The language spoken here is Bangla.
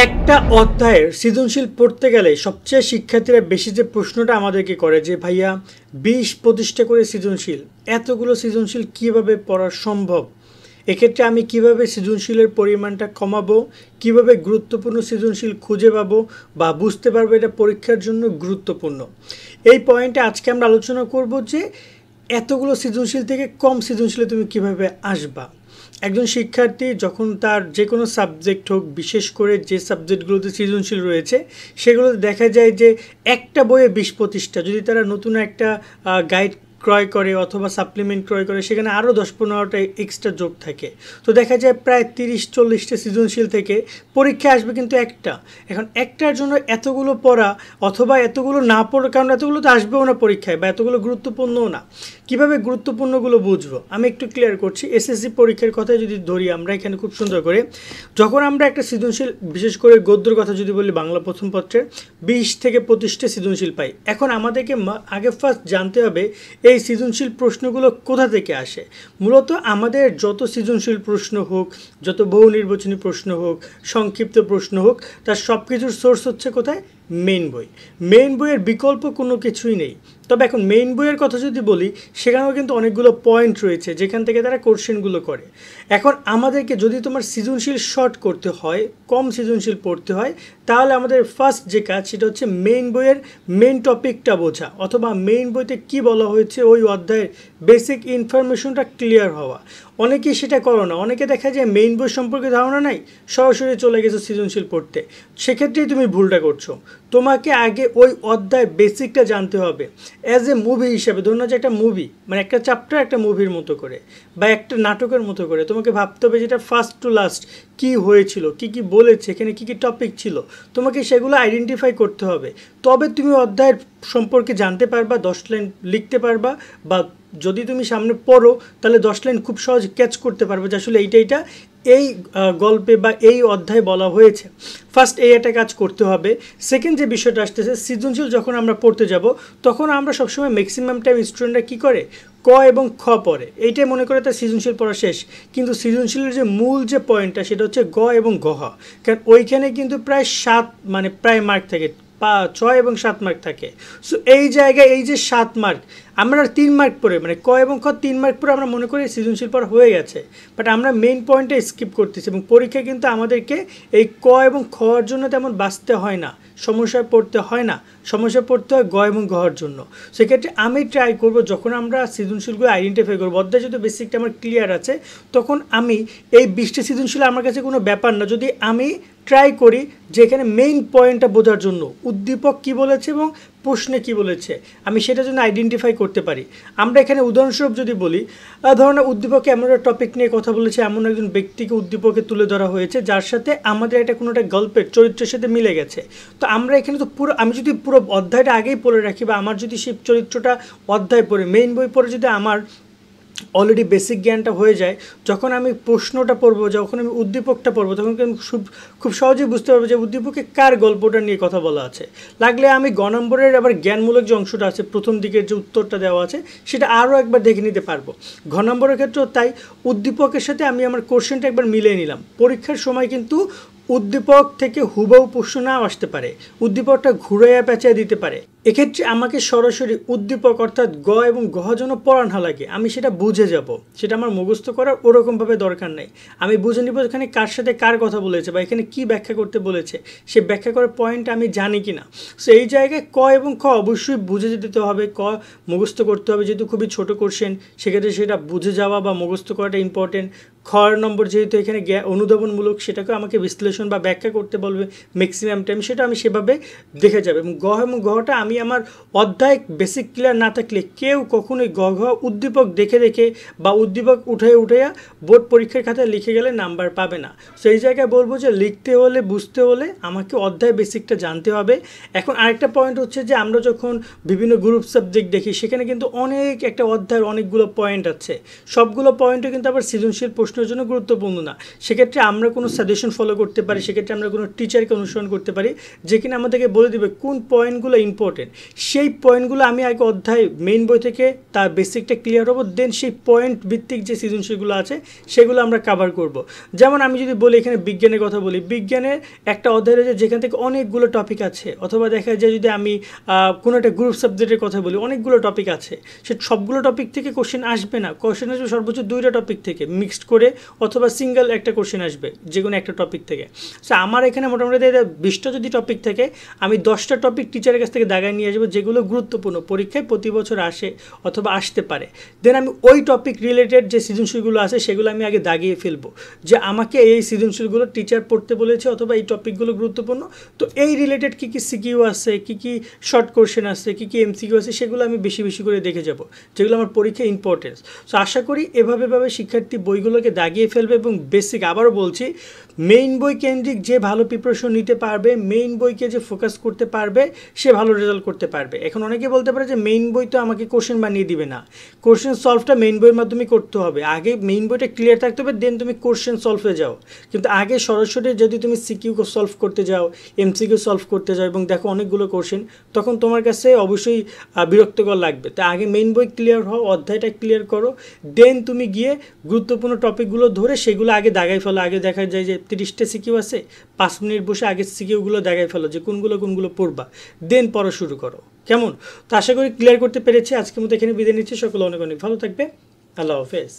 একটা অধ্যায়ের সৃজনশীল পড়তে গেলে সবচেয়ে শিক্ষার্থীরা বেশি যে প্রশ্নটা আমাদেরকে করে যে ভাইয়া 20-25টা করে সৃজনশীল, এতগুলো সৃজনশীল কিভাবে পড়া সম্ভব? এক্ষেত্রে আমি কিভাবে সৃজনশীলের পরিমাণটা কমাবো, কিভাবে গুরুত্বপূর্ণ সৃজনশীল খুঁজে পাবো বা বুঝতে পারবো এটা পরীক্ষার জন্য গুরুত্বপূর্ণ। এই পয়েন্টে আজকে আমরা আলোচনা করব যে এতগুলো সৃজনশীল থেকে কম সৃজনশীলে তুমি কিভাবে আসবা। একজন শিক্ষার্থী যখন তার যে কোনো সাবজেক্ট হোক, বিশেষ করে যে সাবজেক্টগুলোতে সৃজনশীল রয়েছে সেগুলোতে দেখা যায় যে একটা বইয়ে 20-25টা, যদি তারা নতুন একটা গাইড ক্রয় করে অথবা সাপ্লিমেন্ট ক্রয় করে সেখানে আরও 10-15টা এক্সট্রা যোগ থাকে, তো দেখা যায় প্রায় 30-40টা সৃজনশীল থেকে পরীক্ষায় আসবে কিন্তু একটা। এখন একটার জন্য এতগুলো পড়া অথবা এতগুলো না পড়ার কারণ এতগুলো তো আসবেও না পরীক্ষায় বা এতগুলো গুরুত্বপূর্ণও না। কিভাবে গুরুত্বপূর্ণগুলো বুঝবো আমি একটু ক্লিয়ার করছি। এসএসসি পরীক্ষার কথা যদি ধরি আমরা এখানে খুব সুন্দর করে, যখন আমরা একটা সৃজনশীল বিশেষ করে গদ্যর কথা যদি বলি, বাংলা প্রথম পত্রের 20-25টা সৃজনশীল পাই। এখন আমাদেরকে আগে ফার্স্ট জানতে হবে এই সৃজনশীল প্রশ্নগুলো কোথা থেকে আসে। মূলত আমাদের যত সৃজনশীল প্রশ্ন হোক, যত বহু নির্বাচনী প্রশ্ন হোক, সংক্ষিপ্ত প্রশ্ন হোক, তার সব কিছুর সোর্স হচ্ছে কোথায়? মেইন বই। মেইন বইয়ের বিকল্প কোনো কিছুই নেই। তবে এখন মেইন বইয়ের কথা যদি বলি, সেখানেও কিন্তু অনেকগুলো পয়েন্ট রয়েছে যেখান থেকে তারা কোশ্চেনগুলো করে। এখন আমাদেরকে যদি তোমার সৃজনশীল শর্ট করতে হয়, কম সৃজনশীল পড়তে হয়, তাহলে আমাদের ফার্স্ট যে কাজ সেটা হচ্ছে মেইন বইয়ের মেইন টপিকটা বোঝা, অথবা মেইন বইতে কি বলা হয়েছে ওই অধ্যায়ের বেসিক ইনফরমেশনটা ক্লিয়ার হওয়া। অনেকেই সেটা করো না, অনেকে দেখা যায় মেইন বই সম্পর্কে ধারণা নাই, সরাসরি চলে গেছো সৃজনশীল পড়তে। সেক্ষেত্রেই তুমি ভুলটা করছো। তোমাকে আগে ওই অধ্যায় বেসিকটা জানতে হবে। অ্যাজ এ মুভি হিসাবে ধরুন যে একটা মুভি, মানে একটা চ্যাপ্টার একটা মুভির মতো করে বা একটা নাটকের মতো করে তোমাকে ভাবতে হবে যেটা ফার্স্ট টু লাস্ট কী হয়েছিল, কী কী বলেছে, এখানে কী কী টপিক ছিল, তোমাকে সেগুলো আইডেন্টিফাই করতে হবে। তবে তুমি অধ্যায়ের সম্পর্কে জানতে পারবা, 10 লাইন লিখতে পারবা, বা যদি তুমি সামনে পড়ো তাহলে 10 লাইন খুব সহজ ক্যাচ করতে পারবে যে আসলে এইটা এই গল্পে বা এই অধ্যায়ে বলা হয়েছে। ফার্স্ট এই একটা কাজ করতে হবে। সেকেন্ড যে বিষয়টা আসতেছে, সৃজনশীল যখন আমরা পড়তে যাব তখন আমরা সবসময় ম্যাক্সিমাম টাইম স্টুডেন্টরা কী করে, ক এবং খ পড়ে, এইটাই মনে করে তার সৃজনশীল পড়া শেষ। কিন্তু সৃজনশীলের যে মূল যে পয়েন্টটা সেটা হচ্ছে গ এবং গহ, কারণ ওইখানে কিন্তু প্রায় 7 মানে প্রায় মার্ক থাকে, 6 এবং 7 মার্ক থাকে। সো এই জায়গায় এই যে 7 মার্ক আমরা 3 মার্ক পড়ে, মানে ক এবং খ 3 মার্ক পরে আমরা মনে করি সৃজনশীল পড়া হয়ে গেছে, বাট আমরা মেইন পয়েন্টে স্কিপ করতেছি। এবং পরীক্ষায় কিন্তু আমাদেরকে এই ক এবং খর জন্য তেমন বাঁচতে হয় না, সমস্যায় পড়তে হয় না, সমস্যায় পড়তে হয় গ এবং গহর জন্য। সেক্ষেত্রে আমি ট্রাই করব যখন আমরা সৃজনশীলগুলো আইডেন্টিফাই করবো, অধ্যায় যদি বেসিকটা আমার ক্লিয়ার আছে, তখন আমি এই 20টা সৃজনশীল আমার কাছে কোনো ব্যাপার না, যদি আমি ট্রাই করি যে এখানে মেইন পয়েন্টটা বোঝার জন্য উদ্দীপক কী বলেছে এবং প্রশ্নে কী বলেছে আমি সেটা জন্য আইডেন্টিফাই করতে পারি। আমরা এখানে উদাহরণস্বরূপ যদি বলি, ধরুন উদ্দীপকে এমন একটা টপিক নিয়ে কথা বলেছে, এমন একজন ব্যক্তিকে উদ্দীপকে তুলে ধরা হয়েছে যার সাথে আমাদের একটা কোনো একটা গল্পের চরিত্রের সাথে মিলে গেছে। তো আমরা এখানে তো পুরো, আমি যদি পুরো অধ্যায়টা আগেই পড়ে রাখি বা আমার যদি সেই চরিত্রটা অধ্যায় পড়ে মেইন বই পড়ে যদি আমার অলরেডি বেসিক জ্ঞানটা হয়ে যায়, যখন আমি প্রশ্নটা পড়বো, যখন আমি উদ্দীপকটা পড়বো, তখন আমি খুব সহজেই বুঝতে পারবো যে উদ্দীপকে কার গল্পটা নিয়ে কথা বলা আছে। লাগলে আমি গ নম্বরের আবার জ্ঞানমূলক যে অংশটা আছে, প্রথম দিকের যে উত্তরটা দেওয়া আছে সেটা আরও একবার দেখে নিতে পারবো। ঘ নম্বরের ক্ষেত্রেও তাই, উদ্দীপকের সাথে আমি আমার কোশ্চেনটা একবার মিলিয়ে নিলাম। পরীক্ষার সময় কিন্তু উদ্দীপক থেকে হুবহু প্রশ্ন নাও আসতে পারে, উদ্দীপকটা ঘুরাইয়া পেঁচাইয়া দিতে পারে। এক্ষেত্রে আমাকে সরাসরি উদ্দীপক অর্থাৎ গ এবং গহ যেন পড়া না লাগে, আমি সেটা বুঝে যাব, সেটা আমার মুখস্থ করার ওরকমভাবে দরকার নেই। আমি বুঝে নিব এখানে কার সাথে কার কথা বলেছে বা এখানে কী ব্যাখ্যা করতে বলেছে, সে ব্যাখ্যা করার পয়েন্ট আমি জানি কি না। সো এই জায়গায় ক এবং খ অবশ্যই বুঝে যেতে হবে, ক মুখস্থ করতে হবে, যেহেতু খুবই ছোট কোশ্চেন সেক্ষেত্রে সেটা বুঝে যাওয়া বা মুখস্থ করাটা ইম্পর্টেন্ট। খ নম্বর যেহেতু এখানে অনুধাবনমূলক, সেটাকে আমাকে বিশ্লেষণ বা ব্যাখ্যা করতে বলবে ম্যাক্সিমাম টাইম, সেটা আমি সেভাবে দেখে যাবে। এবং গ এবং গহটা আমি আমার অধ্যায় বেসিক ক্লিয়ার না থাকলে কেউ কখনোই গ ঘ উদ্দীপক দেখে দেখে বা উদ্দীপক উঠাইয়া বোর্ড পরীক্ষার খাতায় লিখে গেলে নাম্বার পাবে না। সেই জায়গায় বলবো যে লিখতে হলে বুঝতে হলে আমাকে অধ্যায় বেসিকটা জানতে হবে। এখন আরেকটা পয়েন্ট হচ্ছে যে আমরা যখন বিভিন্ন গ্রুপ সাবজেক্ট দেখি সেখানে কিন্তু অনেক একটা অধ্যায়ের অনেকগুলো পয়েন্ট আছে, সবগুলো পয়েন্টে কিন্তু আবার সৃজনশীল প্রশ্ন প্রশ্নের জন্য গুরুত্বপূর্ণ না, সেক্ষেত্রে আমরা কোনো সাজেশন ফলো করতে পারি, সেক্ষেত্রে আমরা কোনো টিচারকে অনুসরণ করতে পারি যে কিনা আমাদেরকে বলে দেবে কোন পয়েন্টগুলো ইম্পর্টেন্ট। সেই পয়েন্টগুলো আমি আগে অধ্যায় মেইন বই থেকে তার বেসিকটা ক্লিয়ার হবো, দেন সেই পয়েন্ট ভিত্তিক যে সৃজনশীলগুলো আছে সেগুলো আমরা কভার করব। যেমন আমি যদি বলি এখানে বিজ্ঞানের কথা বলি, বিজ্ঞানের একটা অধ্যায় রয়েছে যেখান থেকে অনেকগুলো টপিক আছে, অথবা দেখা যায় যদি আমি কোনো একটা গ্রুপ সাবজেক্টের কথা বলি অনেকগুলো টপিক আছে, সে সবগুলো টপিক থেকে কোশ্চেন আসবে না, কোশ্চেন আসবে সর্বোচ্চ 2টা টপিক থেকে মিক্সড করে, অথবা সিঙ্গেল একটা কোশ্চেন আসবে যে কোনো একটা টপিক থেকে। সো আমার এখানে মোটামুটি 20টা যদি টপিক থাকে আমি 10টা টপিক টিচারের কাছ থেকে দাগায় নিয়ে আসবো যেগুলো গুরুত্বপূর্ণ, পরীক্ষায় প্রতি বছর আসে অথবা আসতে পারে। দেন আমি ওই টপিক রিলেটেড যে সৃজনশীলগুলো আছে সেগুলো আমি আগে দাগিয়ে ফেলবো যে আমাকে এই সৃজনশীলগুলো টিচার পড়তে বলেছে অথবা এই টপিকগুলো গুরুত্বপূর্ণ, তো এই রিলেটেড কী কী সিকিউ আছে, কী কী শর্ট কোশ্চেন আছে, কী কী এমসিকিউ আছে সেগুলো আমি বেশি বেশি করে দেখে যাব যেগুলো আমার পরীক্ষায় ইম্পর্টেন্স। সো আশা করি এভাবে শিক্ষার্থী বইগুলোকে দাগিয়ে ফেলবে এবং বেসিক, আবারও বলছি, মেইন বই কেন্দ্রিক যে ভালো প্রিপারেশন নিতে পারবে, মেইন বইকে যে ফোকাস করতে পারবে সে ভালো রেজাল্ট করতে পারবে। এখন অনেকে বলতে পারে যে মেইন বই তো আমাকে কোশ্চেন বানিয়ে দিবে না, কোশ্চেন সলভটা মেইন বইয়ের মাধ্যমে করতে হবে, আগে মেইন বইটা ক্লিয়ার থাকতে হবে দেন তুমি কোশ্চেন সলভে যাও। কিন্তু আগে সরাসরি যদি তুমি সিকিউ সলভ করতে যাও, এমসিকিউ সলভ করতে যাও এবং দেখো অনেকগুলো কোশ্চেন, তখন তোমার কাছে অবশ্যই বিরক্তকর লাগবে। তা আগে মেইন বই ক্লিয়ার হও, অধ্যায়টা ক্লিয়ার করো, দেন তুমি গিয়ে গুরুত্বপূর্ণ টপিকগুলো ধরে সেগুলো আগে দাগাই ফেলো। আগে দেখা যায় যে 30টা সিকিউ আছে, 5 মিনিট বসে আগে সিকিউগুলো দাগাই ফেলো যে কোনগুলো পড়বা, দেন পড়া শুরু করো। কেমন? তো আশা করি ক্লিয়ার করতে পেরেছি। আজকের মতো এখানে বিদায় নিচ্ছি। সকলে অনেক অনেক ভালো থাকবে। আল্লাহ হাফেজ।